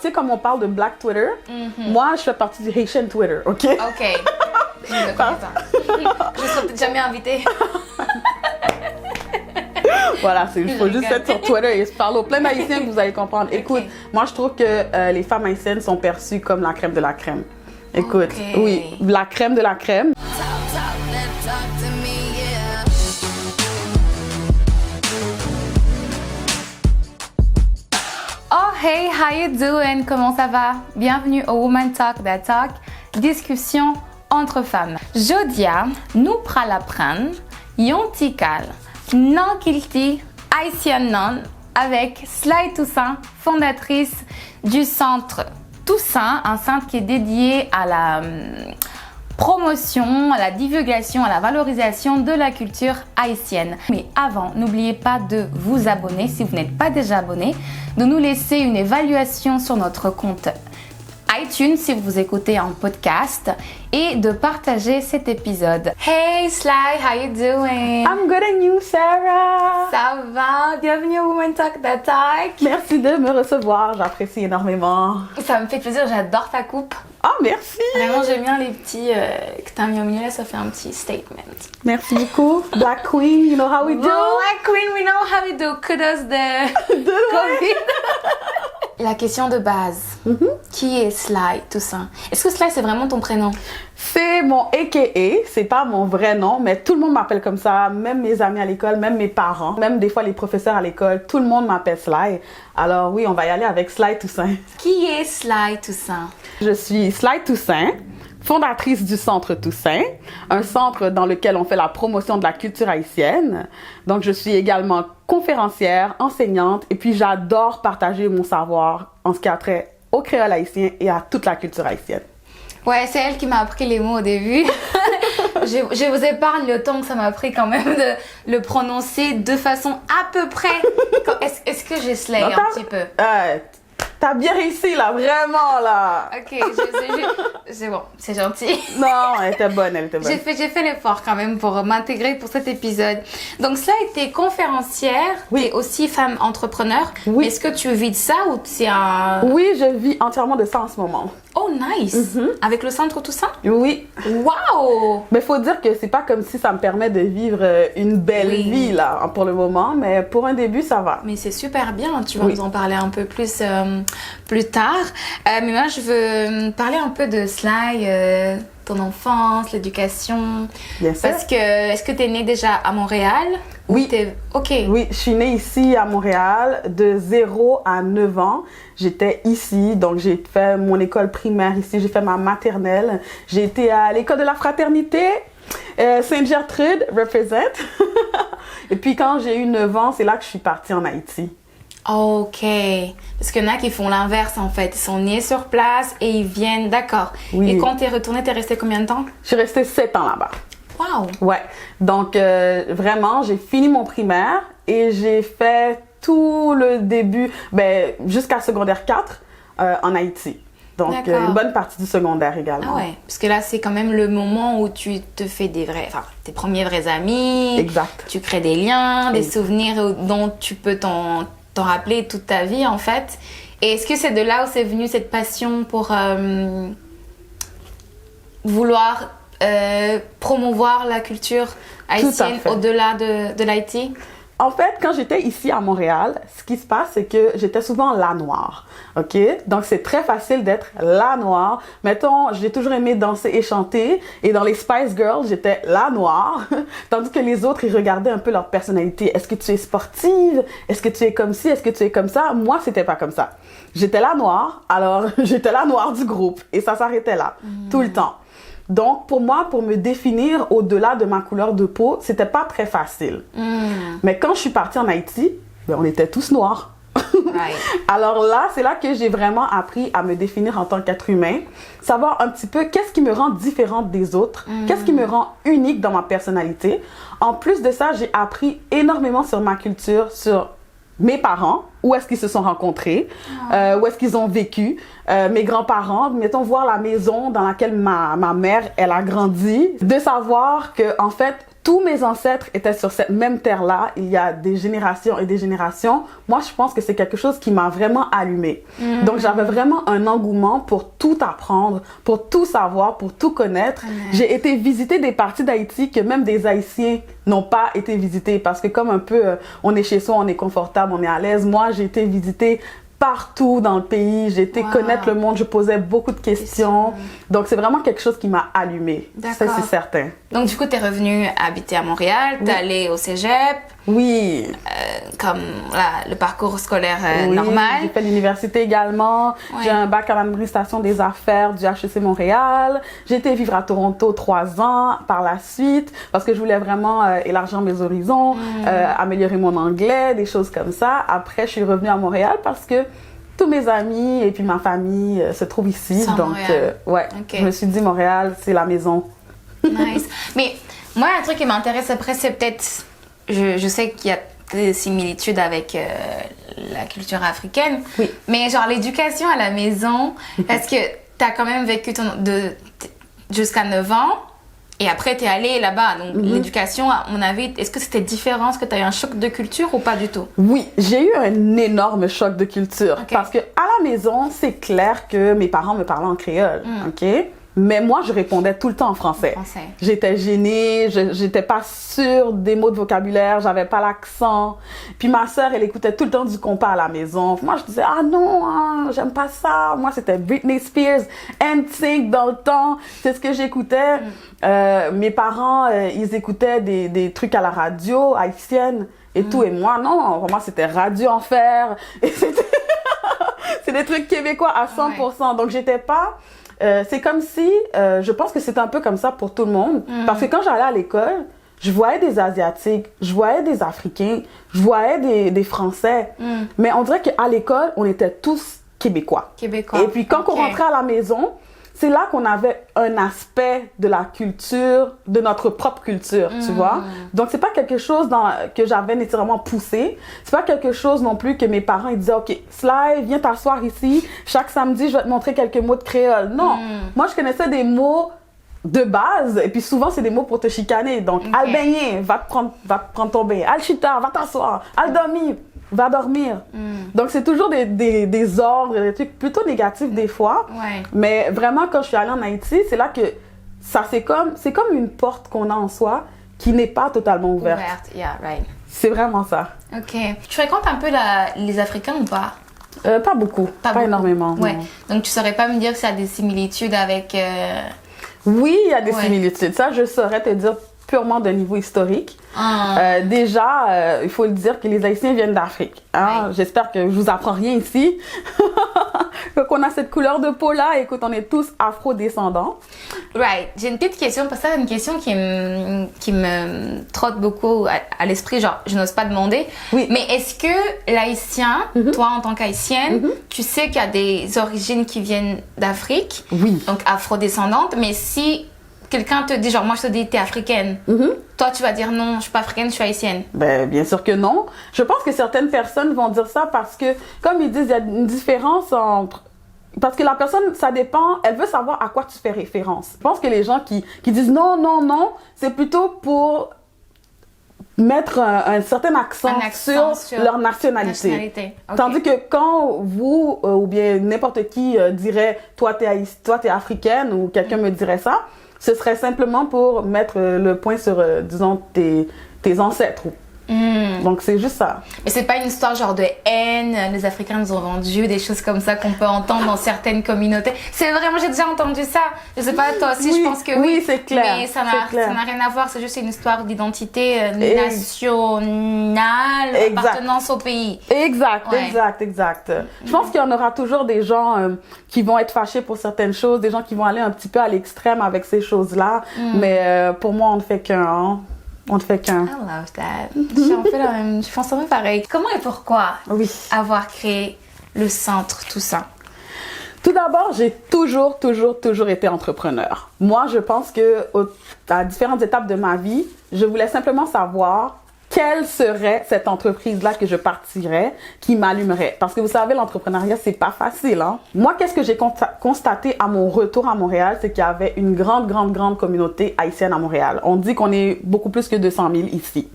Tu sais, comme on parle de Black Twitter, moi, je fais partie du Haitian Twitter, OK? Ok. Je ne connais pas. Je ne serai peut-être jamais invitée. Voilà, il faut juste être sur Twitter et se parler au plein d'Haïtiens que vous allez comprendre. Écoute, moi, je trouve que les femmes haïtiennes sont perçues comme la crème de la crème. Écoute, oui, la crème de la crème. Oh hey, how you doing? Comment ça va? Bienvenue au Woman Talk That Talk, discussion entre femmes. Jodia, nous pralapran, yontikal, non kilti, haïtienne non, avec Sly Toussaint, fondatrice du centre Toussaint, un centre qui est dédié à la promotion, à la divulgation, à la valorisation de la culture haïtienne. Mais avant, n'oubliez pas de vous abonner si vous n'êtes pas déjà abonné, de nous laisser une évaluation sur notre compte iTunes si vous écoutez en podcast et de partager cet épisode. Hey Sly, how you doing? I'm good and you, Sarah? Ça va? Bienvenue au Woman Talk That Talk. Merci de me recevoir, j'apprécie énormément. Ça me fait plaisir, j'adore ta coupe. Ah, merci! Vraiment, j'aime bien les petits que t'as mis au milieu, là, ça fait un petit statement. Merci beaucoup. Black Queen, you know how we do? Black Queen, we know how we do. Kudos de COVID. La question de base. Qui est Sly Toussaint? Est-ce que Sly, c'est vraiment ton prénom? C'est mon AKA, c'est pas mon vrai nom, mais tout le monde m'appelle comme ça, même mes amis à l'école, même mes parents, même des fois les professeurs à l'école, tout le monde m'appelle Sly. Alors oui, on va y aller avec Sly Toussaint. Qui est Sly Toussaint? Je suis Sly Toussaint, fondatrice du Centre Toussaint, un centre dans lequel on fait la promotion de la culture haïtienne. Donc je suis également conférencière, enseignante, et puis j'adore partager mon savoir en ce qui a trait au créole haïtien et à toute la culture haïtienne. Ouais, c'est elle qui m'a appris les mots au début. je vous épargne le temps que ça m'a pris quand même de le prononcer de façon à peu près. Est-ce que j'ai slay un petit peu? T'as bien réussi là, vraiment là. Ok, c'est bon, c'est gentil. Non, elle était bonne, elle était bonne. J'ai fait l'effort quand même pour m'intégrer pour cet épisode. Donc cela a été conférencière, oui. Et aussi femme entrepreneur. Oui. Est-ce que tu vis de ça ou c'est un... Oui, je vis entièrement de ça en ce moment. Oh nice! Avec le centre Toussaint? Oui. Wow! Mais faut dire que c'est pas comme si ça me permet de vivre une belle vie là pour le moment, mais pour un début ça va. Mais c'est super bien, tu vas nous en parler un peu plus plus tard. Mais moi je veux parler un peu de Sly, ton enfance, l'éducation. Bien sûr. Parce que, est-ce que tu es née déjà à Montréal? Oui. Ok. Oui, je suis née ici à Montréal de 0 à 9 ans. J'étais ici, donc j'ai fait mon école primaire ici, j'ai fait ma maternelle. J'ai été à l'école de la fraternité, Sainte-Gertrude, represent. Et puis quand j'ai eu 9 ans, c'est là que je suis partie en Haïti. Ok. Parce qu'il y en a qui font l'inverse en fait. Ils sont nés sur place et ils viennent, d'accord. Oui. Et quand t'es retournée, t'es restée combien de temps? Je suis restée 7 ans là-bas. Wow! Ouais, donc vraiment, j'ai fini mon primaire et j'ai fait tout le début, jusqu'à secondaire 4 en Haïti. Donc une bonne partie du secondaire également. Ah ouais, parce que là, c'est quand même le moment où tu te fais tes premiers vrais amis. Exact. Tu crées des liens, des souvenirs dont tu peux t'en rappeler toute ta vie en fait. Et est-ce que c'est de là où c'est venu cette passion pour vouloir promouvoir la culture haïtienne au-delà de l'Haïti? En fait, quand j'étais ici à Montréal, ce qui se passe, c'est que j'étais souvent la noire, ok? Donc, c'est très facile d'être la noire. Mettons, j'ai toujours aimé danser et chanter, et dans les Spice Girls, j'étais la noire, tandis que les autres, ils regardaient un peu leur personnalité. Est-ce que tu es sportive? Est-ce que tu es comme ci? Est-ce que tu es comme ça? Moi, c'était pas comme ça. J'étais la noire, alors j'étais la noire du groupe, et ça s'arrêtait là, tout le temps. Donc, pour moi, pour me définir au-delà de ma couleur de peau, c'était pas très facile. Mais quand je suis partie en Haïti, on était tous noirs. Right. Alors là, c'est là que j'ai vraiment appris à me définir en tant qu'être humain, savoir un petit peu qu'est-ce qui me rend différente des autres, qu'est-ce qui me rend unique dans ma personnalité. En plus de ça, j'ai appris énormément sur ma culture, sur mes parents, où est-ce qu'ils se sont rencontrés, où est-ce qu'ils ont vécu, mes grands-parents, mettons voir la maison dans laquelle ma mère, elle a grandi, de savoir que en fait, tous mes ancêtres étaient sur cette même terre-là, il y a des générations et des générations. Moi, je pense que c'est quelque chose qui m'a vraiment allumée. Donc, j'avais vraiment un engouement pour tout apprendre, pour tout savoir, pour tout connaître. J'ai été visiter des parties d'Haïti que même des Haïtiens n'ont pas été visités parce que comme un peu, on est chez soi, on est confortable, on est à l'aise. Moi, j'ai été visiter partout dans le pays, j'ai été connaître le monde, je posais beaucoup de questions. Donc, c'est vraiment quelque chose qui m'a allumée. Ça, c'est certain. Donc, du coup, tu es revenue habiter à Montréal, tu es allée au cégep. Oui. Comme le parcours scolaire normal. J'ai fait l'université également. J'ai un bac en administration des affaires du HEC Montréal. J'ai été vivre à Toronto 3 ans par la suite parce que je voulais vraiment élargir mes horizons, améliorer mon anglais, des choses comme ça. Après, je suis revenue à Montréal parce que tous mes amis et puis ma famille se trouvent ici. Donc, je me suis dit, Montréal, c'est la maison. Nice. Mais moi, un truc qui m'intéresse après, c'est peut-être... Je sais qu'il y a des similitudes avec la culture africaine. Oui. Mais genre l'éducation à la maison, parce que tu as quand même vécu jusqu'à 9 ans et après tu es allée là-bas. Donc l'éducation, à mon avis, est-ce que c'était différent? Est-ce que tu as eu un choc de culture ou pas du tout? Oui, j'ai eu un énorme choc de culture. Parce que à la maison, c'est clair que mes parents me parlaient en créole. OK? Mais moi, je répondais tout le temps en français. J'étais gênée, j'étais pas sûre des mots de vocabulaire, j'avais pas l'accent. Puis ma sœur, elle écoutait tout le temps du compas à la maison. Moi, je disais, ah non, j'aime pas ça. Moi, c'était Britney Spears, NSYNC dans le temps. C'est ce que j'écoutais. Mes parents, ils écoutaient des trucs à la radio haïtienne et tout. Et moi, non, vraiment, c'était Radio Enfer. Et c'était c'est des trucs québécois à 100%. Donc, j'étais pas... c'est comme si, je pense que c'est un peu comme ça pour tout le monde. Parce que quand j'allais à l'école, je voyais des Asiatiques, je voyais des Africains, je voyais des Français. Mais on dirait qu'à l'école, on était tous Québécois. Et puis quand on rentrait à la maison, c'est là qu'on avait un aspect de la culture, de notre propre culture, tu vois. Donc, c'est pas quelque chose que j'avais nécessairement poussé. C'est pas quelque chose non plus que mes parents ils disaient, OK, Sly, viens t'asseoir ici. Chaque samedi, je vais te montrer quelques mots de créole. Non. Moi, je connaissais des mots de base. Et puis, souvent, c'est des mots pour te chicaner. Donc, al baigner, va te prendre ton bain. Al chita, va t'asseoir. Al dormir, va dormir. Donc, c'est toujours des ordres, des trucs plutôt négatifs des fois. Mais vraiment, quand je suis allée en Haïti, c'est là que c'est comme une porte qu'on a en soi qui n'est pas totalement ouverte. C'est vraiment ça. OK. Tu fréquentes un peu les Africains ou pas? Pas beaucoup. Pas énormément. Ouais. Donc, tu saurais pas me dire s'il y a des similitudes avec... Oui, il y a des similitudes. Ça, je saurais te dire purement de niveau historique. Déjà, il faut le dire que les Haïtiens viennent d'Afrique. Hein? J'espère que je vous apprends rien ici. Qu'on a cette couleur de peau-là, écoute, on est tous afro-descendants. J'ai une petite question, parce que c'est une question qui me trotte beaucoup à l'esprit, genre, je n'ose pas demander. Mais est-ce que l'Haïtien, toi en tant qu'Haïtienne, tu sais qu'il y a des origines qui viennent d'Afrique, donc afro-descendantes, mais si quelqu'un te dit, genre, moi je te dis, t'es africaine, toi tu vas dire non, je suis pas africaine, je suis haïtienne? Ben, bien sûr que non. Je pense que certaines personnes vont dire ça parce que, comme ils disent, il y a une différence entre... Parce que la personne, ça dépend, elle veut savoir à quoi tu fais référence. Je pense que les gens qui disent non, non, non, c'est plutôt pour mettre un certain accent sur leur nationalité. Tandis que quand vous, ou bien n'importe qui dirait, toi t'es africaine, ou quelqu'un me dirait ça, ce serait simplement pour mettre le point sur, disons, tes ancêtres. Donc, c'est juste ça. Mais c'est pas une histoire genre de haine, les Africains nous ont vendu, des choses comme ça qu'on peut entendre dans certaines communautés. C'est vraiment, j'ai déjà entendu ça. Je sais pas, toi aussi, je pense que oui. Oui, c'est clair. Mais ça n'a rien à voir, c'est juste une histoire d'identité nationale, appartenance au pays. Exact. Je pense qu'il y en aura toujours des gens qui vont être fâchés pour certaines choses, des gens qui vont aller un petit peu à l'extrême avec ces choses-là. Mais pour moi, on ne fait qu'un. Hein. On ne fait qu'un. I love that. Je pense un peu pareil. Comment et pourquoi avoir créé le centre, tout ça? Tout d'abord, j'ai toujours été entrepreneur. Moi, je pense que à différentes étapes de ma vie, je voulais simplement savoir quelle serait cette entreprise-là que je partirais, qui m'allumerait. Parce que vous savez, l'entrepreneuriat, c'est pas facile, hein. Moi, qu'est-ce que j'ai constaté à mon retour à Montréal, c'est qu'il y avait une grande communauté haïtienne à Montréal. On dit qu'on est beaucoup plus que 200 000 ici.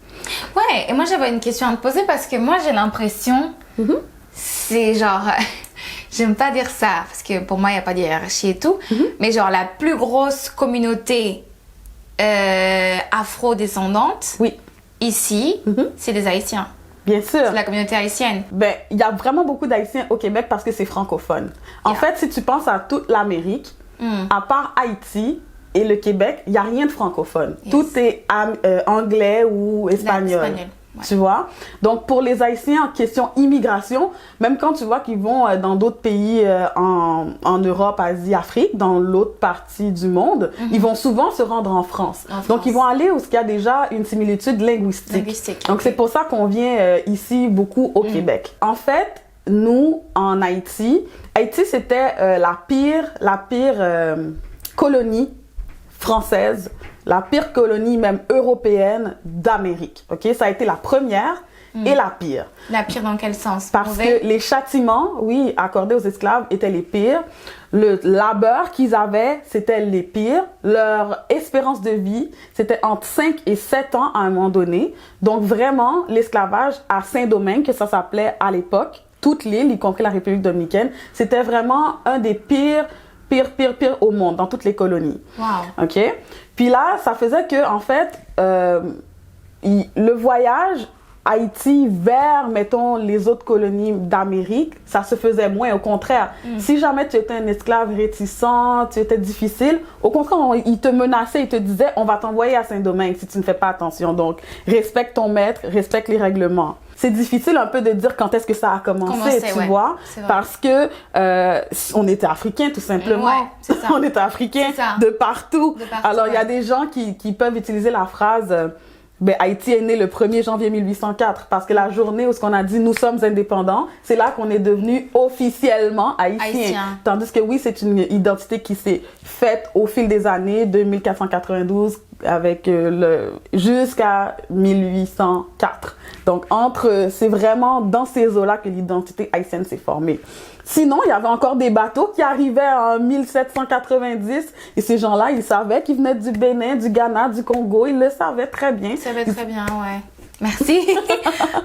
Ouais, et moi, j'avais une question à te poser parce que moi, j'ai l'impression, c'est genre... J'aime pas dire ça, parce que pour moi, il n'y a pas de hiérarchie et tout, mais genre la plus grosse communauté afro-descendante, ici, c'est des Haïtiens. Bien sûr. C'est la communauté haïtienne. Ben, il y a vraiment beaucoup d'Haïtiens au Québec parce que c'est francophone. En fait, si tu penses à toute l'Amérique, à part Haïti et le Québec, il n'y a rien de francophone. Tout est anglais ou espagnol. Ouais. Tu vois? Donc, pour les Haïtiens en question immigration, même quand tu vois qu'ils vont dans d'autres pays en Europe, Asie, Afrique, dans l'autre partie du monde, ils vont souvent se rendre en France. Donc, ils vont aller où il y a déjà une similitude linguistique. Donc, c'est pour ça qu'on vient ici beaucoup au Québec. En fait, nous, en Haïti, c'était la pire colonie française, la pire colonie même européenne d'Amérique. Ok, ça a été la première et la pire. La pire dans quel sens? Parce que les châtiments, accordés aux esclaves étaient les pires. Le labeur qu'ils avaient, c'était les pires. Leur espérance de vie, c'était entre 5 et 7 ans à un moment donné. Donc vraiment, l'esclavage à Saint-Domingue, que ça s'appelait à l'époque, toute l'île, y compris la République dominicaine, c'était vraiment un des pire au monde, dans toutes les colonies. Wow. OK? Puis là, ça faisait que, en fait, le voyage Haïti vers, mettons, les autres colonies d'Amérique, ça se faisait moins. Au contraire, si jamais tu étais un esclave réticent, tu étais difficile, au contraire, ils te menaçaient, ils te disaient, on va t'envoyer à Saint-Domingue si tu ne fais pas attention. Donc, respecte ton maître, respecte les règlements. C'est difficile un peu de dire quand est-ce que ça a commencé, tu vois, parce que on était africains tout simplement. Ouais, c'est ça. On était africains de partout. Alors, il y a des gens qui peuvent utiliser la phrase Haïti est né le 1er janvier 1804 parce que la journée où on a dit nous sommes indépendants, c'est là qu'on est devenu officiellement haïtien. Tandis que c'est une identité qui s'est faite au fil des années de 1492 avec jusqu'à 1804. Donc c'est vraiment dans ces eaux-là que l'identité haïtienne s'est formée. Sinon, il y avait encore des bateaux qui arrivaient en 1790 et ces gens-là, ils savaient qu'ils venaient du Bénin, du Ghana, du Congo. Ils le savaient très bien. Ils savaient très bien, ouais. Merci.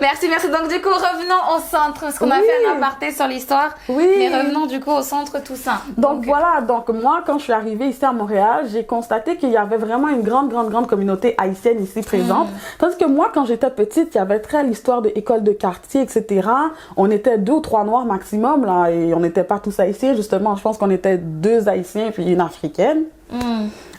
merci. Donc, du coup, revenons au centre, parce qu'on a fait un aparté sur l'histoire. Mais revenons, du coup, au centre, tout ça. Donc, voilà. Donc, moi, quand je suis arrivée ici à Montréal, j'ai constaté qu'il y avait vraiment une grande communauté haïtienne ici présente. Tandis que moi, quand j'étais petite, il y avait très l'histoire de école de quartier, etc. On était 2 ou 3 Noirs maximum, là, et on n'était pas tous haïtiens, justement. Je pense qu'on était 2 Haïtiens puis une Africaine.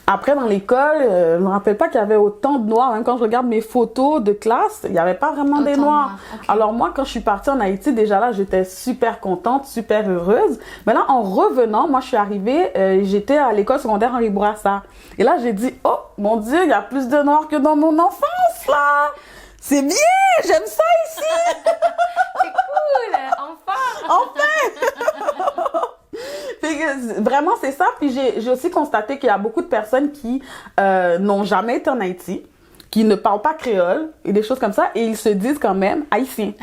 Après, dans l'école, je me rappelle pas qu'il y avait autant de Noirs. Même quand je regarde mes photos de classe, il n'y avait pas vraiment des Noirs. Okay. Alors moi, quand je suis partie en Haïti, déjà là, j'étais super contente, super heureuse. Mais là, en revenant, moi, je suis arrivée, j'étais à l'école secondaire Henri Bourassa. Et là, j'ai dit, oh, mon Dieu, il y a plus de Noirs que dans mon enfance, là! C'est bien! J'aime ça ici! C'est cool! Enfin! Vraiment, c'est ça. Puis j'ai aussi constaté qu'il y a beaucoup de personnes qui n'ont jamais été en Haïti, qui ne parlent pas créole et des choses comme ça, et ils se disent quand même haïtiens.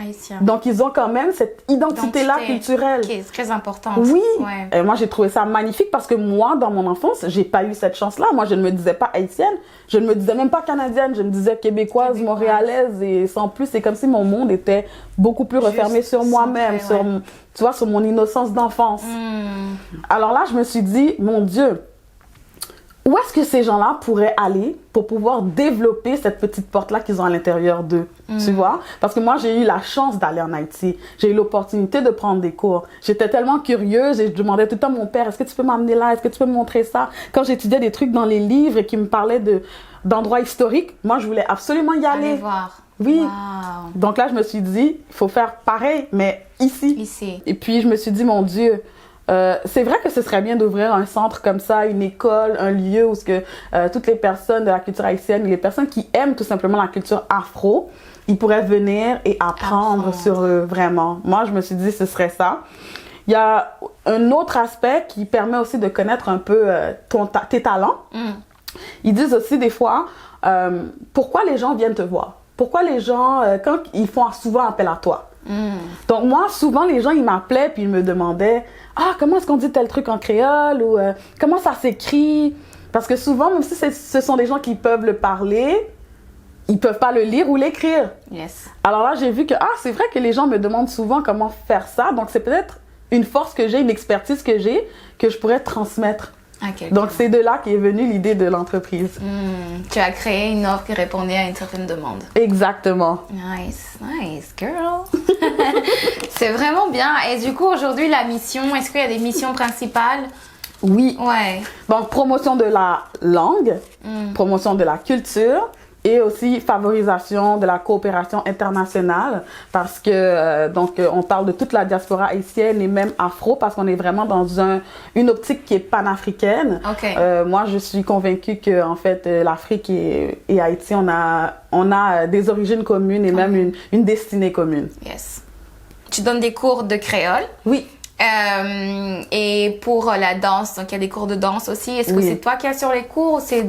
Donc, ils ont quand même cette identité-là culturelle. Qui est très importante. Oui. Ouais. Et moi, j'ai trouvé ça magnifique parce que moi, dans mon enfance, j'ai pas eu cette chance-là. Moi, je ne me disais pas haïtienne. Je ne me disais même pas canadienne. Je me disais québécoise, montréalaise, et sans plus. C'est comme si mon monde était beaucoup plus refermé sur moi-même, tu vois, sur mon innocence d'enfance. Alors là, je me suis dit, mon Dieu, où est-ce que ces gens-là pourraient aller pour pouvoir développer cette petite porte-là qu'ils ont à l'intérieur d'eux, tu vois? Parce que moi, j'ai eu la chance d'aller en Haïti. J'ai eu l'opportunité de prendre des cours. J'étais tellement curieuse et je demandais tout le temps à mon père, est-ce que tu peux m'amener là? Est-ce que tu peux me montrer ça? Quand j'étudiais des trucs dans les livres et qui me parlaient d'endroits historiques, moi, je voulais absolument y aller. Aller voir. Oui. Wow. Donc là, je me suis dit, il faut faire pareil, mais ici. Et puis, je me suis dit, mon Dieu, c'est vrai que ce serait bien d'ouvrir un centre comme ça, une école, un lieu où toutes les personnes de la culture haïtienne, les personnes qui aiment tout simplement la culture afro, ils pourraient venir et apprendre sur eux, vraiment. Moi, je me suis dit, ce serait ça. Il y a un autre aspect qui permet aussi de connaître un peu tes talents. Ils disent aussi des fois, pourquoi les gens viennent te voir? pourquoi les gens, quand ils font souvent appel à toi. Donc moi, souvent, les gens, ils m'appelaient puis ils me demandaient « Ah, comment est-ce qu'on dit tel truc en créole ?» ou « Comment ça s'écrit ?» Parce que souvent, même si ce sont des gens qui peuvent le parler, ils peuvent pas le lire ou l'écrire. Yes. Alors là, j'ai vu que, c'est vrai que les gens me demandent souvent comment faire ça. Donc, c'est peut-être une force que j'ai, une expertise que j'ai, que je pourrais transmettre. Okay, donc, c'est de là qu'est venue l'idée de l'entreprise. Tu as créé une offre qui répondait à une certaine demande. Exactement. Nice, nice, girl. C'est vraiment bien. Et du coup, aujourd'hui, la mission, est-ce qu'il y a des missions principales? Oui. Ouais. Donc, promotion de la langue, promotion de la culture, et aussi favorisation de la coopération internationale parce que on parle de toute la diaspora haïtienne et même afro parce qu'on est vraiment dans une optique qui est panafricaine. Okay. Moi, je suis convaincue que en fait l'Afrique et Haïti, on a des origines communes et même une destinée commune. Yes. Tu donnes des cours de créole? Oui. Et pour la danse, donc il y a des cours de danse aussi. Est-ce que c'est toi qui as sur les cours ou c'est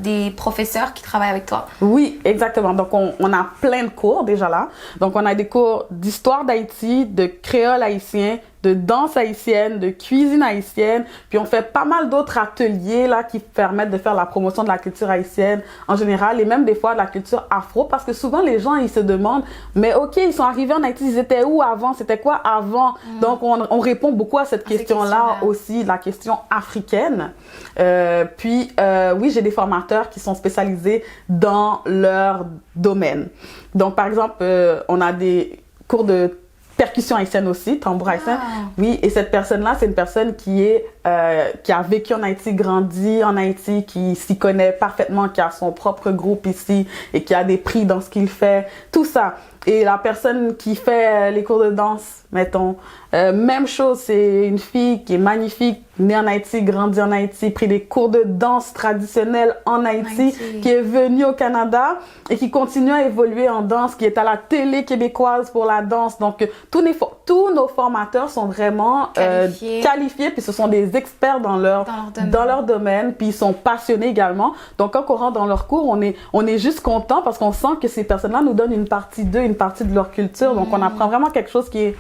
des professeurs qui travaillent avec toi? Oui, exactement. Donc on a plein de cours déjà là. Donc on a des cours d'histoire d'Haïti, de créole haïtien, de danse haïtienne, de cuisine haïtienne. Puis on fait pas mal d'autres ateliers là qui permettent de faire la promotion de la culture haïtienne en général et même des fois de la culture afro parce que souvent les gens ils se demandent mais ok ils sont arrivés en Haïti, ils étaient où avant? C'était quoi avant? Donc on répond beaucoup à cette question-là aussi, la question africaine. Oui, j'ai des formateurs qui sont spécialisés dans leur domaine. Donc par exemple, on a des cours de percussion haïtienne aussi, tambour haïtien. Oui, et cette personne-là, c'est une personne qui a vécu en Haïti, grandi en Haïti, qui s'y connaît parfaitement, qui a son propre groupe ici et qui a des prix dans ce qu'il fait, tout ça. Et la personne qui fait les cours de danse, mettons, même chose, c'est une fille qui est magnifique, née en Haïti, grandie en Haïti, pris des cours de danse traditionnelle en Haïti, qui est venue au Canada et qui continue à évoluer en danse, qui est à la télé québécoise pour la danse. Donc, tous nos formateurs sont vraiment qualifiés, puis ce sont des experts dans leur domaine, puis ils sont passionnés également. Donc, quand on rentre dans leur cours, on est juste content parce qu'on sent que ces personnes-là nous donnent une partie d'eux, une partie de leur culture. Donc, on apprend vraiment quelque chose qui est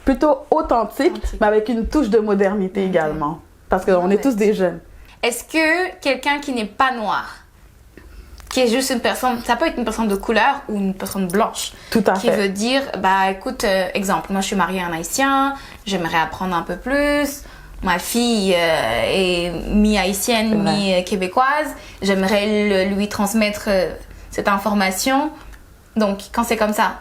plutôt authentique, mais avec une touche de modernité également. Parce qu'on est tous des jeunes. Est-ce que quelqu'un qui n'est pas noir, qui est juste une personne, ça peut être une personne de couleur ou une personne blanche, tout à qui veut dire, écoute, exemple, moi je suis mariée à un Haïtien, j'aimerais apprendre un peu plus, ma fille est mi-haïtienne, mi-québécoise, j'aimerais lui transmettre cette information. Donc, quand c'est comme ça,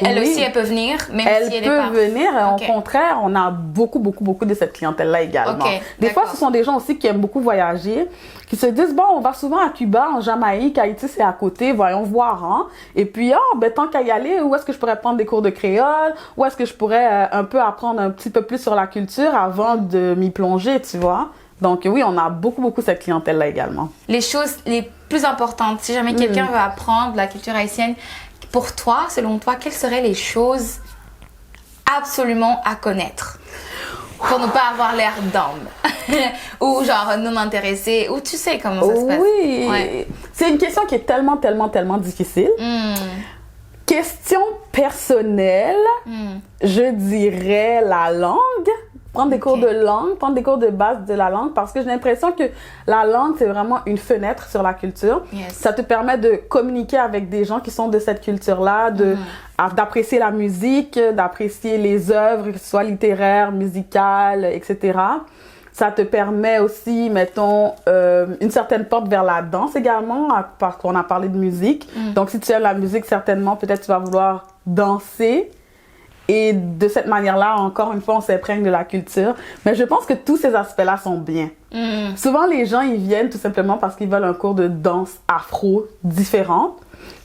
elle aussi, elle peut venir, même si elle n'est pas... Elle peut venir. Au contraire, on a beaucoup de cette clientèle-là également. Des fois, ce sont des gens aussi qui aiment beaucoup voyager, qui se disent, bon, on va souvent à Cuba, en Jamaïque, Haïti, c'est à côté, voyons voir. Hein? Et puis, tant qu'à y aller, où est-ce que je pourrais prendre des cours de créole? Où est-ce que je pourrais un peu apprendre un petit peu plus sur la culture avant de m'y plonger, tu vois? Donc oui, on a beaucoup cette clientèle-là également. Les choses les plus importantes, si jamais quelqu'un veut apprendre la culture haïtienne, pour toi, selon toi, quelles seraient les choses absolument à connaître pour ne pas avoir l'air d'homme ou genre non intéressé, ou tu sais comment ça se passe? Oui, c'est une question qui est tellement difficile. Question personnelle, je dirais la langue. Prendre des cours de langue, prendre des cours de base de la langue parce que j'ai l'impression que la langue, c'est vraiment une fenêtre sur la culture. Ça te permet de communiquer avec des gens qui sont de cette culture-là, d'apprécier la musique, d'apprécier les œuvres, que ce soit littéraires, musicales, etc. Ça te permet aussi, mettons, une certaine porte vers la danse également, parce qu'on a parlé de musique. Donc, si tu aimes la musique, certainement, peut-être tu vas vouloir danser. Et de cette manière-là, encore une fois, on s'imprègne de la culture. Mais je pense que tous ces aspects-là sont bien. Souvent, les gens, ils viennent tout simplement parce qu'ils veulent un cours de danse afro différent.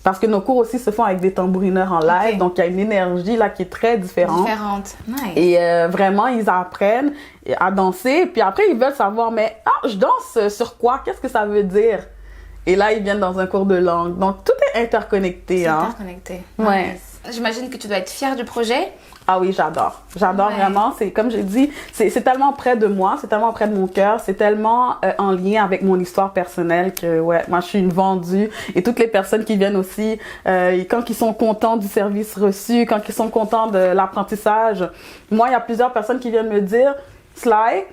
Parce que nos cours aussi se font avec des tambourineurs en live. Donc, il y a une énergie là qui est très différente. Nice. Et vraiment, ils apprennent à danser. Puis après, ils veulent savoir, mais je danse sur quoi? Qu'est-ce que ça veut dire? Et là, ils viennent dans un cours de langue. Donc, tout est interconnecté. C'est interconnecté. Ouais. J'imagine que tu dois être fière du projet Ah oui, j'adore. J'adore vraiment. C'est comme j'ai dit, c'est tellement près de moi, c'est tellement près de mon cœur, c'est tellement en lien avec mon histoire personnelle que ouais, moi je suis une vendue. Et toutes les personnes qui viennent aussi, quand ils sont contents du service reçu, quand ils sont contents de l'apprentissage, moi il y a plusieurs personnes qui viennent me dire, Sly,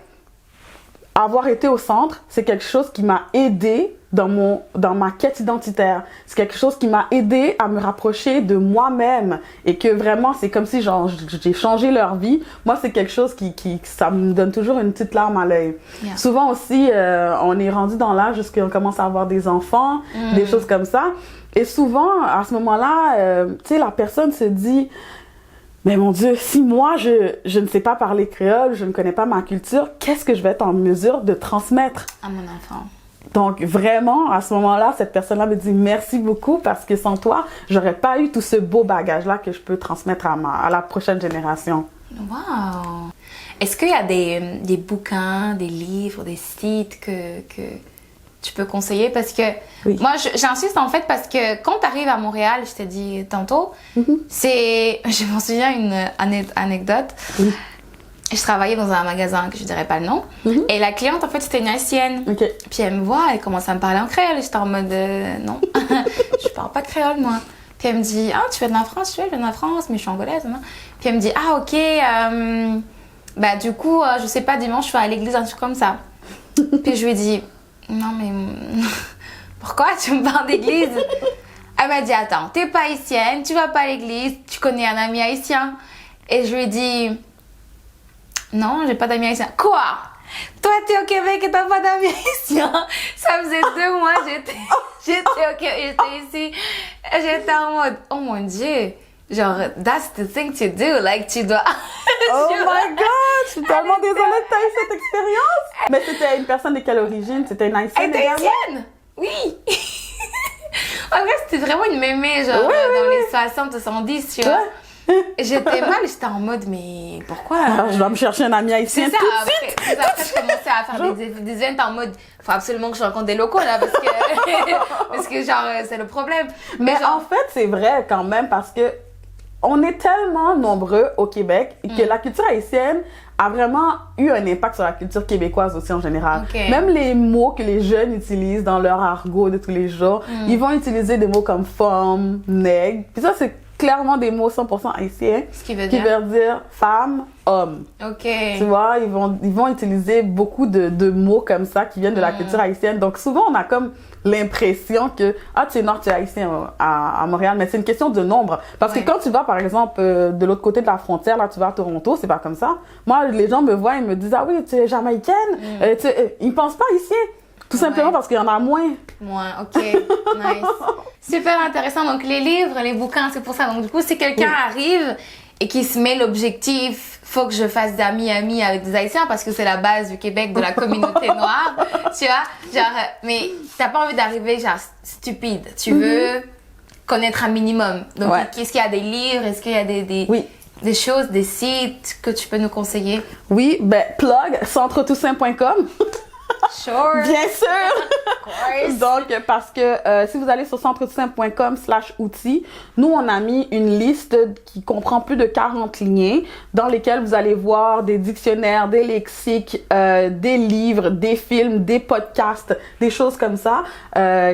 avoir été au centre, c'est quelque chose qui m'a aidé dans ma quête identitaire. C'est quelque chose qui m'a aidé à me rapprocher de moi-même et que vraiment, c'est comme si genre, j'ai changé leur vie. Moi, c'est quelque chose ça me donne toujours une petite larme à l'œil. Yeah. Souvent aussi, on est rendu dans l'âge où on commence à avoir des enfants, des choses comme ça. Et souvent, à ce moment-là, tu sais, la personne se dit... Mais mon Dieu, si moi, je ne sais pas parler créole, je ne connais pas ma culture, qu'est-ce que je vais être en mesure de transmettre à mon enfant? Donc, vraiment, à ce moment-là, cette personne-là me dit merci beaucoup parce que sans toi, j'aurais pas eu tout ce beau bagage-là que je peux transmettre à la prochaine génération. Wow! Est-ce qu'il y a des bouquins, des livres, des sites que tu peux conseiller? Parce que moi, j'insiste en fait parce que quand tu arrives à Montréal, je t'ai dit tantôt, je m'en souviens une anecdote. Je travaillais dans un magasin que je dirais pas le nom. Et la cliente, en fait, c'était une haïtienne. Puis elle me voit, elle commence à me parler en créole. J'étais en mode, non, je parle pas créole, moi. Puis elle me dit, ah, tu viens de la France? Je viens de la France, mais je suis angolaise. Non? Puis elle me dit, ah, ok, bah du coup, je sais pas, dimanche, je vais à l'église, un truc comme ça. Puis je lui ai dit, non, mais pourquoi tu me parles d'église? Elle m'a dit, attends, t'es pas haïtienne, tu vas pas à l'église, tu connais un ami haïtien. Et je lui ai dit, non, j'ai pas d'amis haïtiens. Quoi? Toi, t'es au Québec et t'as pas d'amis haïtiens? Ça faisait 2 mois, j'étais ici. J'étais en mode, oh mon Dieu. Genre, that's the thing to do. Like, tu dois... Oh my God! Je suis tellement désolée que t'as eu cette expérience. Mais c'était une personne de quelle origine? C'était une haïtienne? Elle était haïtienne? Oui. En fait, c'était vraiment une mémé, genre, dans les 60, 70, tu vois. J'étais mal, j'étais en mode, mais pourquoi? Alors, je dois me chercher un ami haïtien tout de suite. Après, je commençais à faire des events en mode, faut absolument que je rencontre des locaux là, parce que genre, c'est le problème. Mais genre... en fait, c'est vrai quand même, parce que on est tellement nombreux au Québec que la culture haïtienne a vraiment eu un impact sur la culture québécoise aussi en général. Même les mots que les jeunes utilisent dans leur argot de tous les jours, ils vont utiliser des mots comme femme, nègre. Puis ça, c'est clairement des mots 100% haïtiens. Ce qui veut dire femme, homme. Tu vois, ils vont utiliser beaucoup de mots comme ça qui viennent de la culture haïtienne. Donc souvent, on a comme l'impression que tu es nord, tu es haïtien à Montréal, mais c'est une question de nombre. Parce que quand tu vas, par exemple, de l'autre côté de la frontière, là, tu vas à Toronto, c'est pas comme ça. Moi, les gens me voient et me disent, ah oui, tu es jamaïcaine. Ils pensent pas haïtien. Tout simplement parce qu'il y en a moins. Moins, ok. Nice. Super intéressant. Donc, les livres, les bouquins, c'est pour ça. Donc, du coup, si quelqu'un arrive et qui se met l'objectif, faut que je fasse d'amis avec des Haïtiens parce que c'est la base du Québec, de la communauté noire, tu vois, genre, mais t'as pas envie d'arriver genre stupide, tu veux connaître un minimum. Donc, est-ce qu'il y a des livres, est-ce qu'il y a des choses, des sites que tu peux nous conseiller? Oui, ben, plug, centretoussaint.com. Sure. Bien sûr. Donc, parce que si vous allez sur centretoussaint.com/outils, nous, on a mis une liste qui comprend plus de 40 liens dans lesquels vous allez voir des dictionnaires, des lexiques, des livres, des films, des podcasts, des choses comme ça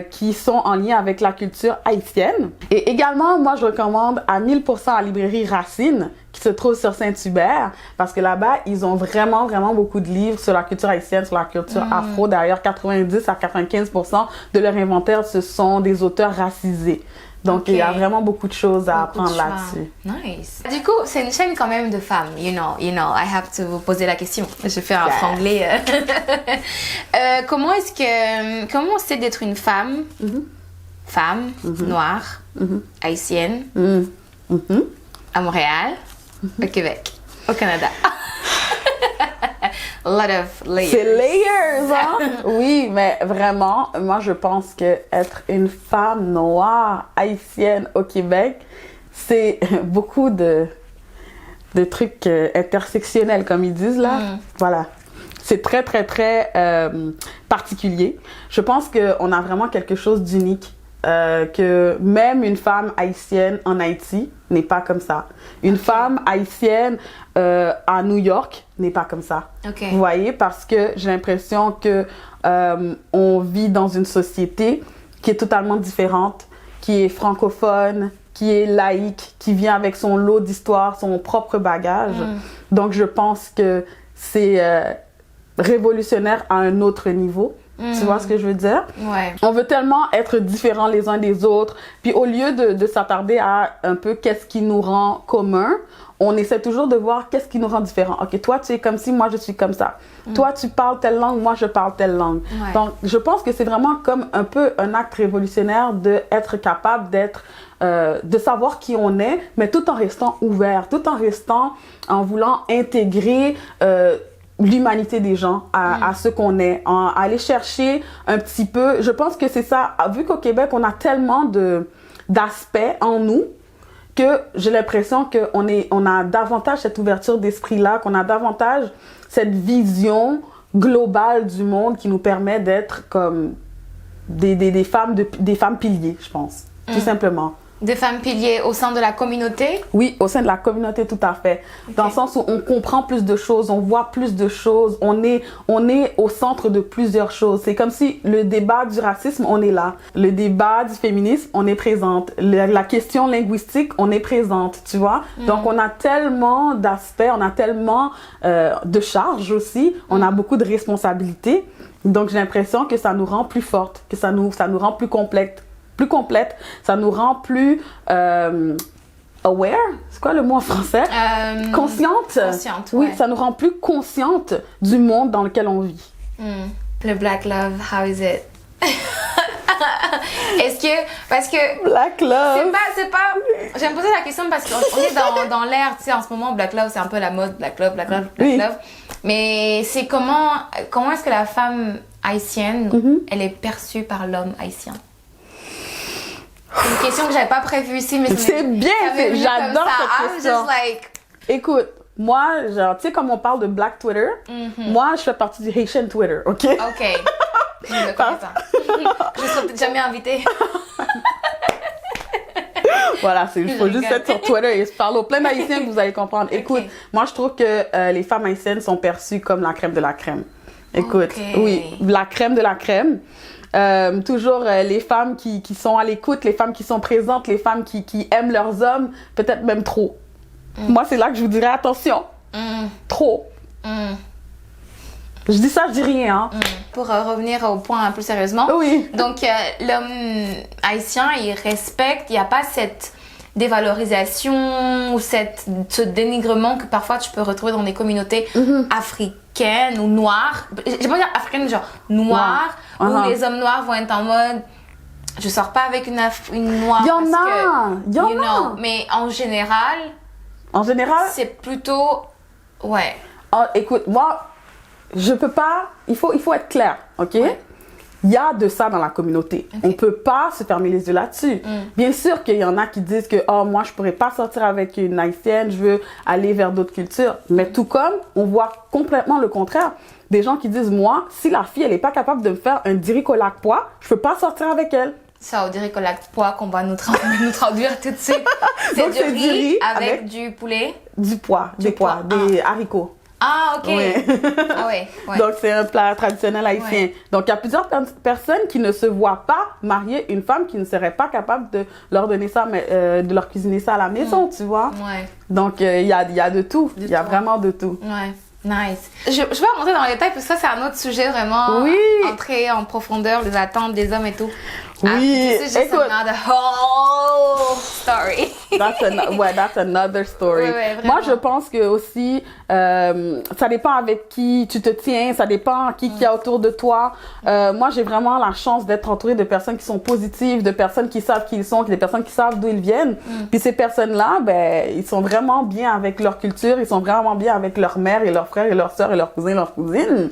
qui sont en lien avec la culture haïtienne. Et également, moi, je recommande à 1000% la librairie Racine, qui se trouve sur Saint-Hubert, parce que là-bas, ils ont vraiment, vraiment beaucoup de livres sur la culture haïtienne, sur la culture afro. D'ailleurs, 90 à 95% de leur inventaire, ce sont des auteurs racisés. Donc, il y a vraiment beaucoup de choses à apprendre là-dessus. Nice. Du coup, c'est une chaîne quand même de femmes. You know, I have to vous poser la question. Je vais faire un franglais. Comment c'est d'être une femme, noire, haïtienne, à Montréal, au Québec, au Canada? A lot of layers. C'est layers, hein? Oui, mais vraiment, moi, je pense que être une femme noire haïtienne au Québec, c'est beaucoup de trucs intersectionnels, comme ils disent là. Voilà. C'est très, très, très particulier. Je pense qu'on a vraiment quelque chose d'unique que même une femme haïtienne en Haïti n'est pas comme ça. Une femme haïtienne à New York n'est pas comme ça. Vous voyez, parce que j'ai l'impression que on vit dans une société qui est totalement différente, qui est francophone, qui est laïque, qui vient avec son lot d'histoire, son propre bagage. Donc, je pense que c'est révolutionnaire à un autre niveau. Tu vois ce que je veux dire? Ouais. On veut tellement être différents les uns des autres. Puis au lieu de s'attarder à un peu qu'est-ce qui nous rend commun, on essaie toujours de voir qu'est-ce qui nous rend différents. OK, toi, tu es comme ci, moi, je suis comme ça. Toi, tu parles telle langue, moi, je parle telle langue. Ouais. Donc, je pense que c'est vraiment comme un peu un acte révolutionnaire d'être capable d'être... de savoir qui on est, mais tout en restant ouvert, tout en restant, en voulant intégrer l'humanité des gens à ce qu'on est, aller chercher un petit peu. Je pense que c'est ça, vu qu'au Québec, on a tellement d'aspects en nous, que j'ai l'impression qu'on a davantage cette ouverture d'esprit-là, qu'on a davantage cette vision globale du monde qui nous permet d'être comme des femmes piliers, je pense, tout simplement. Des femmes piliers au sein de la communauté? Oui, au sein de la communauté, tout à fait. Dans le sens où on comprend plus de choses, on voit plus de choses, on est au centre de plusieurs choses. C'est comme si le débat du racisme, on est là. Le débat du féminisme, on est présente. La question linguistique, on est présente, tu vois. Donc, on a tellement d'aspects, on a tellement de charges aussi, on a beaucoup de responsabilités. Donc, j'ai l'impression que ça nous rend plus fortes, que ça nous rend plus complètes, ça nous rend plus aware, c'est quoi le mot en français? Consciente. Consciente, oui, ouais. ça nous rend plus consciente du monde dans lequel on vit. Le Black Love, how is it? Est-ce que, parce que... Black Love. C'est pas... J'aime poser la question parce qu'on est dans l'ère, tu sais, en ce moment, Black Love, c'est un peu la mode, Black Love, oui. Love. Mais c'est comment est-ce que la femme haïtienne, elle est perçue par l'homme haïtien? C'est une question que j'avais pas prévue ici, mais c'est bien, j'adore cette question. Écoute, moi, genre, tu sais, comme on parle de Black Twitter, moi, je fais partie du Haitian Twitter, OK? OK. Je ne le connais pas. Je serais peut-être jamais invitée. Voilà, il faut juste être sur Twitter et se parler aux plein d'Haïtiens que vous allez comprendre. Écoute, moi, je trouve que les femmes haïtiennes sont perçues comme la crème de la crème. Écoute, oui, la crème de la crème. Toujours les femmes qui sont à l'écoute, les femmes qui sont présentes, les femmes qui aiment leurs hommes, peut-être même trop. Moi, c'est là que je vous dirais attention. Trop. Je dis ça, je dis rien. Hein. Pour revenir au point plus sérieusement. Oui. Donc, l'homme haïtien, il respecte, il n'y a pas cette dévalorisation ou ce dénigrement que parfois tu peux retrouver dans des communautés africaines ou noires. J'aime pas dire africaines, genre noires, où les hommes noirs vont être en mode je sors pas avec une noire. Il y en a. Mais en général, c'est plutôt. Ouais. Oh, écoute, moi, je peux pas. Il faut être clair, OK? Ouais. Il y a de ça dans la communauté. On peut pas se fermer les yeux là-dessus. Bien sûr qu'il y en a qui disent que moi, je pourrais pas sortir avec une haïtienne, je veux aller vers d'autres cultures. Mais tout comme, on voit complètement le contraire. Des gens qui disent, moi, si la fille, elle est pas capable de me faire un dirico-lac pois, je peux pas sortir avec elle. Ça, au dirico-lac pois qu'on va nous traduire tout de suite. C'est du riz avec du poulet. Du pois, des haricots. Ah, ok. Oui. Ah, ouais. Donc, c'est un plat traditionnel haïtien. Ouais. Donc, il y a plusieurs personnes qui ne se voient pas marier une femme qui ne serait pas capable de leur donner ça, de leur cuisiner ça à la maison, tu vois. Ouais. Donc, il y a de tout. Il y a vraiment de tout. Ouais. Nice. Je vais rentrer dans les détails parce que ça, c'est un autre sujet vraiment. Oui. Entrer en profondeur, les attentes des hommes et tout. Oui. This is just another whole story. That's another story. Ouais, moi, je pense que aussi, ça dépend avec qui tu te tiens, ça dépend qui y a autour de toi. Moi, j'ai vraiment la chance d'être entourée de personnes qui sont positives, de personnes qui savent qui ils sont, des personnes qui savent d'où ils viennent. Puis ces personnes-là, ben, ils sont vraiment bien avec leur culture, ils sont vraiment bien avec leur mère et leurs frères et leurs sœurs et leurs cousins et leurs cousines.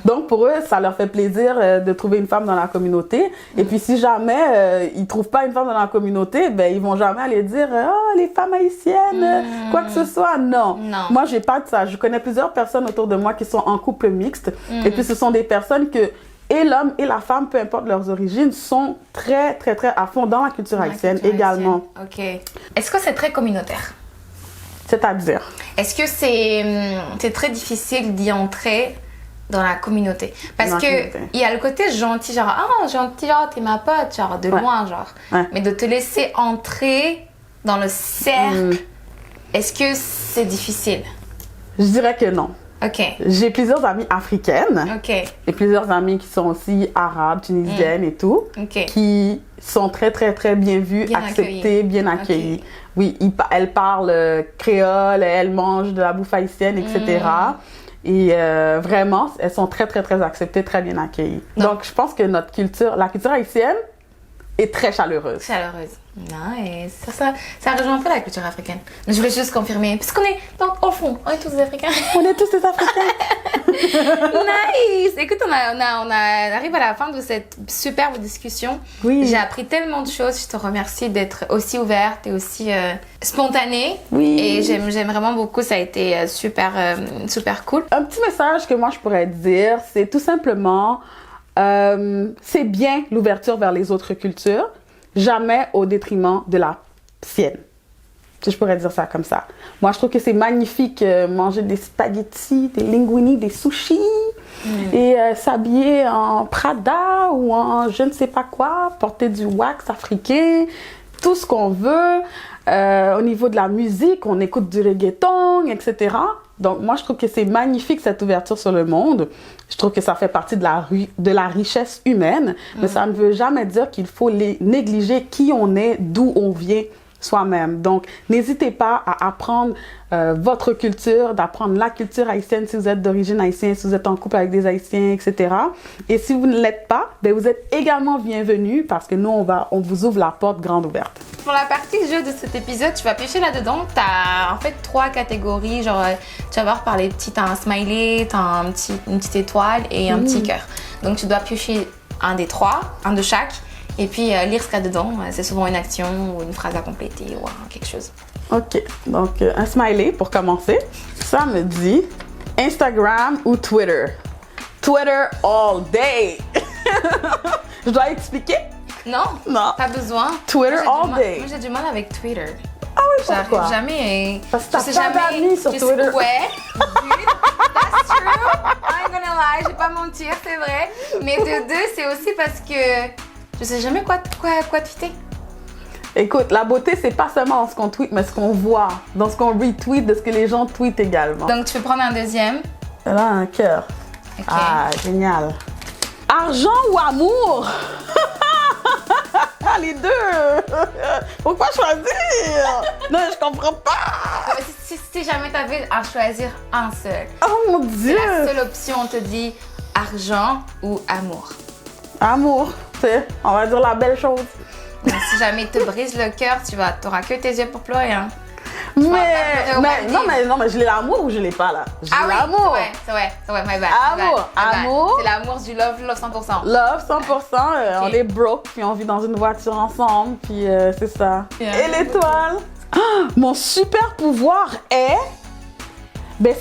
Donc, pour eux, ça leur fait plaisir de trouver une femme dans la communauté. Et puis, si jamais ils trouvent pas une femme dans la communauté, ben ils vont jamais aller dire les femmes haïtiennes, quoi que ce soit. Non. Moi, j'ai pas de ça. Je connais plusieurs personnes autour de moi qui sont en couple mixte. Et puis, ce sont des personnes que et l'homme et la femme, peu importe leurs origines, sont très, très, très à fond dans la culture haïtienne également. Ok. Est-ce que c'est très communautaire? C'est-à-dire? Est-ce que c'est très difficile d'y entrer dans la communauté? Parce que il y a le côté gentil, genre, ah, gentil, genre, t'es ma pote, genre, de loin, genre. Ouais. Mais de te laisser entrer dans le cercle, est-ce que c'est difficile? Je dirais que non. Ok. J'ai plusieurs amies africaines Ok. et plusieurs amies qui sont aussi arabes, tunisiennes et tout, Ok. qui sont très, très, très bien vues, Bien acceptées, accueillies. bien accueillies. Ok. Oui, elles parlent créole, elles mangent de la bouffe haïtienne, etc. Et vraiment, elles sont très, très, très acceptées, très bien accueillies. Non. Donc, je pense que la culture haïtienne est très chaleureuse. Chaleureuse. Nice. Ça rejoint un peu la culture africaine. Mais je voulais juste confirmer. Parce qu'on est, donc, au fond, on est tous des Africains. On est tous des Africains. Nice. Écoute, on arrive à la fin de cette superbe discussion. Oui. J'ai appris tellement de choses. Je te remercie d'être aussi ouverte et aussi spontanée. Oui. Et j'aime vraiment beaucoup. Ça a été super cool. Un petit message que moi, je pourrais dire, c'est tout simplement, c'est bien l'ouverture vers les autres cultures, jamais au détriment de la sienne. Si je pourrais dire ça comme ça. Moi, je trouve que c'est magnifique manger des spaghettis, des linguini, des sushis et s'habiller en Prada ou en je ne sais pas quoi, porter du wax africain, tout ce qu'on veut. Au niveau de la musique, on écoute du reggaeton, etc. Donc, moi, je trouve que c'est magnifique, cette ouverture sur le monde. Je trouve que ça fait partie de la richesse humaine, mais ça ne veut jamais dire qu'il faut négliger qui on est, d'où on vient soi-même. Donc, n'hésitez pas à apprendre votre culture, d'apprendre la culture haïtienne si vous êtes d'origine haïtienne, si vous êtes en couple avec des Haïtiens, etc. Et si vous ne l'êtes pas, ben vous êtes également bienvenus parce que nous, on vous ouvre la porte grande ouverte. Pour la partie jeu de cet épisode, tu vas piocher là-dedans. Tu as en fait 3 catégories. Genre, tu vas voir par les petits, tu as un smiley, tu as une petite étoile et un petit cœur. Donc, tu dois piocher un des 3, un de chaque. Et puis, lire ce qu'il y a dedans. C'est souvent une action ou une phrase à compléter ou quelque chose. OK. Donc, un smiley pour commencer. Ça me dit Instagram ou Twitter. Twitter all day. Je dois expliquer? Non, Non. pas besoin. Twitter all Moi, day. j'ai du mal avec Twitter. Ah oui, pourquoi? J'arrive jamais. Parce que t'as je sais pas jamais. d'amis sur Twitter. Ouais, that's true. I'm gonna lie, je vais pas mentir, c'est vrai. Mais de 2, c'est aussi parce que je sais jamais quoi tweeter. Écoute, la beauté, c'est pas seulement dans ce qu'on tweet, mais ce qu'on voit, dans ce qu'on retweet, de ce que les gens tweetent également. Donc, tu peux prendre un deuxième. Là, un cœur. Ok. Ah, génial. Argent ou amour? Les deux. Pourquoi choisir? Non, je comprends pas. Si jamais tu avais à choisir un seul, Oh mon Dieu. la seule option, on te dit argent ou amour. Amour, c'est, on va dire la belle chose. Donc, si jamais il te brise le cœur, tu n'auras que tes yeux pour pleurer. Hein. Non, mais je l'ai l'amour ou je l'ai pas là? J'ai l'amour. C'est vrai, my bad. Amour, amour. C'est l'amour du love 100%. Love 100%, on est broke, puis on vit dans une voiture ensemble, puis c'est ça. Yeah. Et l'étoile? Mon super pouvoir est,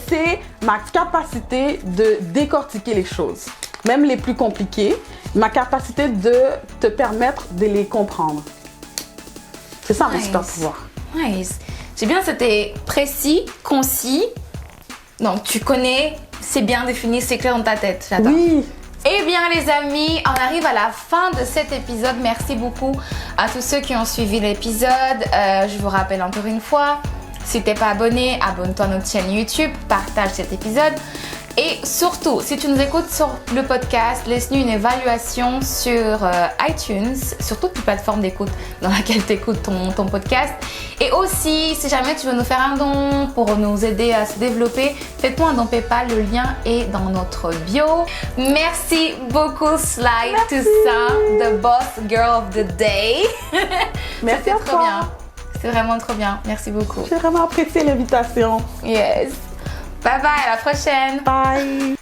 c'est ma capacité de décortiquer les choses, même les plus compliquées, ma capacité de te permettre de les comprendre. C'est ça mon super pouvoir. Nice. C'est bien, c'était précis, concis. Donc tu connais, c'est bien défini, c'est clair dans ta tête. J'adore. Oui. Eh bien les amis, on arrive à la fin de cet épisode. Merci beaucoup à tous ceux qui ont suivi l'épisode. Je vous rappelle encore une fois, si t'es pas abonné, abonne-toi à notre chaîne YouTube, partage cet épisode. Et surtout, si tu nous écoutes sur le podcast, laisse-nous une évaluation sur iTunes, sur toutes les plateformes d'écoute dans laquelle tu écoutes ton podcast. Et aussi, si jamais tu veux nous faire un don pour nous aider à se développer, fais-toi un don PayPal, le lien est dans notre bio. Merci beaucoup Sly Toussaint, the boss girl of the day. Merci à trop toi. bien. C'est vraiment trop bien. Merci beaucoup. J'ai vraiment apprécié l'invitation. Yes. Bye bye, à la prochaine. Bye.